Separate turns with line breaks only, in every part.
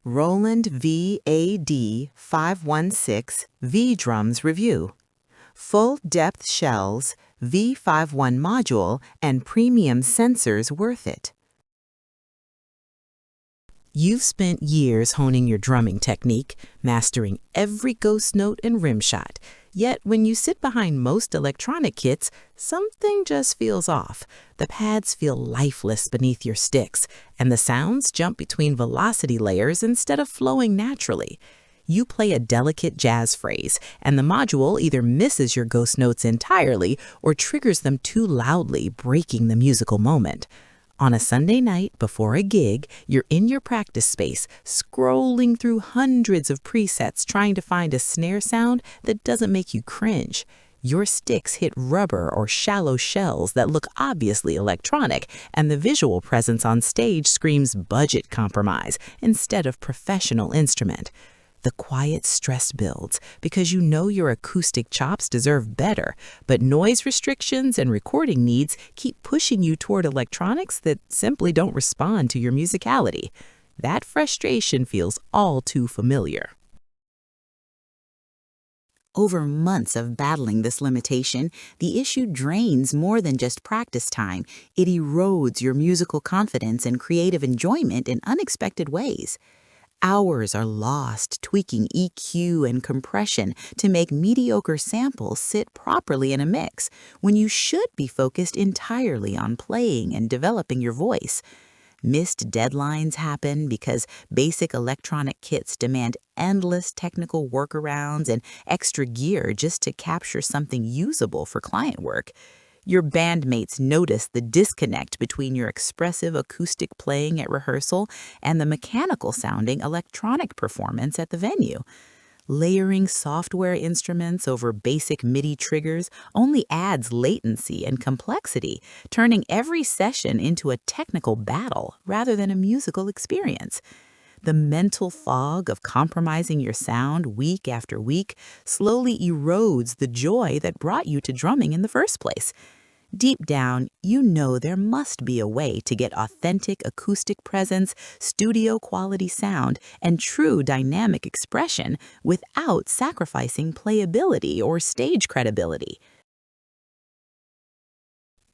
Roland VAD516 V Drums Review. Full depth shells, V51 module, and premium sensors worth it. You've spent years honing your drumming technique, mastering every ghost note and rim shot. Yet when you sit behind most electronic kits, something just feels off. The pads feel lifeless beneath your sticks, and the sounds jump between velocity layers instead of flowing naturally. You play a delicate jazz phrase, and the module either misses your ghost notes entirely or triggers them too loudly, breaking the musical moment. On a Sunday night before a gig, you're in your practice space, scrolling through hundreds of presets trying to find a snare sound that doesn't make you cringe. Your sticks hit rubber or shallow shells that look obviously electronic, and the visual presence on stage screams budget compromise instead of professional instrument. The quiet stress builds because you know your acoustic chops deserve better, but noise restrictions and recording needs keep pushing you toward electronics that simply don't respond to your musicality. That frustration feels all too familiar. Over months of battling this limitation, the issue drains more than just practice time. It erodes your musical confidence and creative enjoyment in unexpected ways. Hours are lost tweaking EQ and compression to make mediocre samples sit properly in a mix, when you should be focused entirely on playing and developing your voice. Missed deadlines happen because basic electronic kits demand endless technical workarounds and extra gear just to capture something usable for client work. Your bandmates notice the disconnect between your expressive acoustic playing at rehearsal and the mechanical-sounding electronic performance at the venue. Layering software instruments over basic MIDI triggers only adds latency and complexity, turning every session into a technical battle rather than a musical experience. The mental fog of compromising your sound week after week slowly erodes the joy that brought you to drumming in the first place. Deep down, you know there must be a way to get authentic acoustic presence, studio-quality sound, and true dynamic expression without sacrificing playability or stage credibility.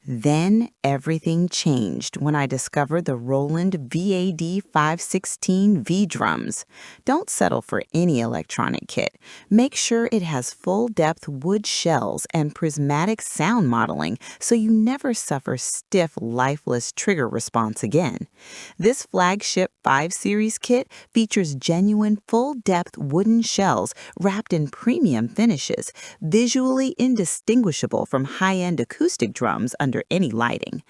Then everything changed when I discovered the Roland VAD516 V drums. Don't settle for any electronic kit. Make sure it has full-depth wood shells and prismatic sound modeling so you never suffer stiff, lifeless trigger response again. This flagship 5 Series kit features genuine full-depth wooden shells wrapped in premium finishes, visually indistinguishable from high-end acoustic drums under any lighting.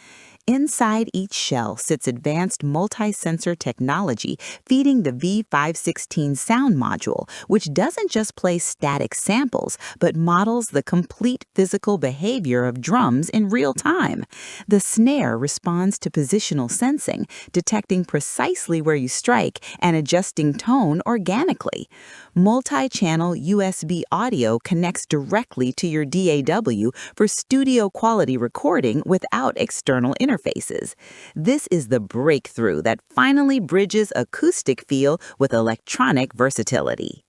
Inside each shell sits advanced multi-sensor technology feeding the V516 sound module, which doesn't just play static samples, but models the complete physical behavior of drums in real time. The snare responds to positional sensing, detecting precisely where you strike and adjusting tone organically. Multi-channel USB audio connects directly to your DAW for studio-quality recording without external interfaces. This is the breakthrough that finally bridges acoustic feel with electronic versatility.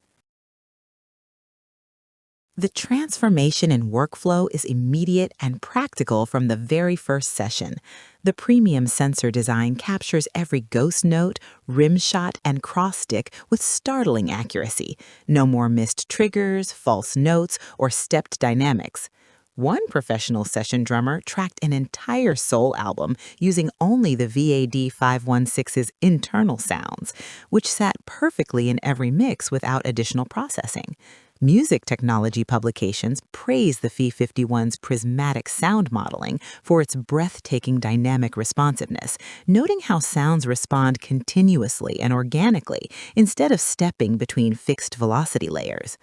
The transformation in workflow is immediate and practical from the very first session. The premium sensor design captures every ghost note, rim shot, and cross stick with startling accuracy. No more missed triggers, false notes, or stepped dynamics. One professional session drummer tracked an entire soul album using only the VAD516's internal sounds, which sat perfectly in every mix without additional processing. Music technology publications praise the V51's prismatic sound modeling for its breathtaking dynamic responsiveness, noting how sounds respond continuously and organically instead of stepping between fixed velocity layers.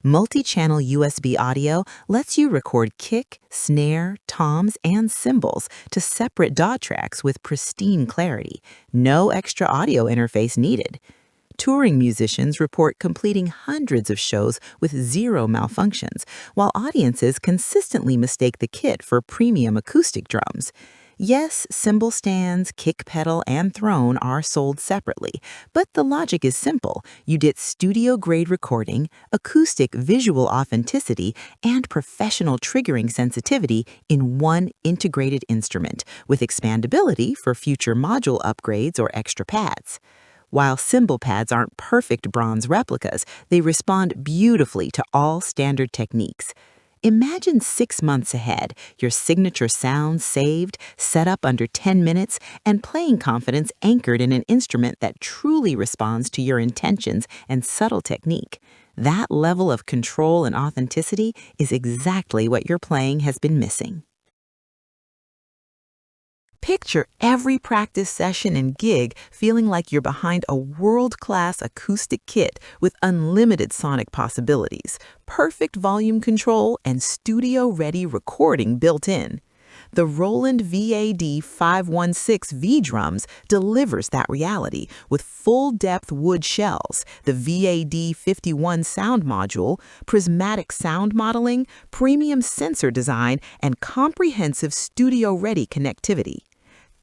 Multi-channel USB audio lets you record kick, snare, toms, and cymbals to separate DAW tracks with pristine clarity. No extra audio interface needed. Touring musicians report completing hundreds of shows with zero malfunctions, while audiences consistently mistake the kit for premium acoustic drums. Yes, cymbal stands, kick pedal, and throne are sold separately, but the logic is simple. You get studio-grade recording, acoustic visual authenticity, and professional triggering sensitivity in one integrated instrument, with expandability for future module upgrades or extra pads. While cymbal pads aren't perfect bronze replicas, they respond beautifully to all standard techniques. Imagine 6 months ahead, your signature sound saved, set up under 10 minutes, and playing confidence anchored in an instrument that truly responds to your intentions and subtle technique. That level of control and authenticity is exactly what your playing has been missing. Picture every practice session and gig feeling like you're behind a world-class acoustic kit with unlimited sonic possibilities, perfect volume control, and studio-ready recording built in. The Roland VAD516 V-drums delivers that reality with full-depth wood shells, the VAD51 sound module, prismatic sound modeling, premium sensor design, and comprehensive studio-ready connectivity.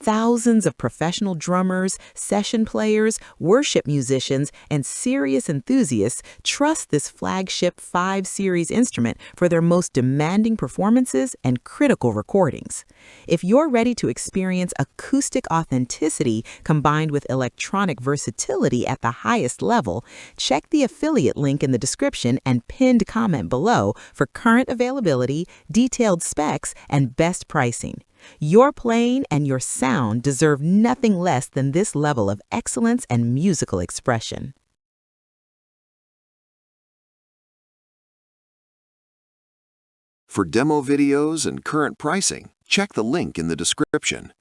Thousands of professional drummers, session players, worship musicians, and serious enthusiasts trust this flagship 5 Series instrument for their most demanding performances and critical recordings. If you're ready to experience acoustic authenticity combined with electronic versatility at the highest level, check the affiliate link in the description and pinned comment below for current availability, detailed specs, and best pricing. Your playing and your sound deserve nothing less than this level of excellence and musical expression.
For demo videos and current pricing, check the link in the description.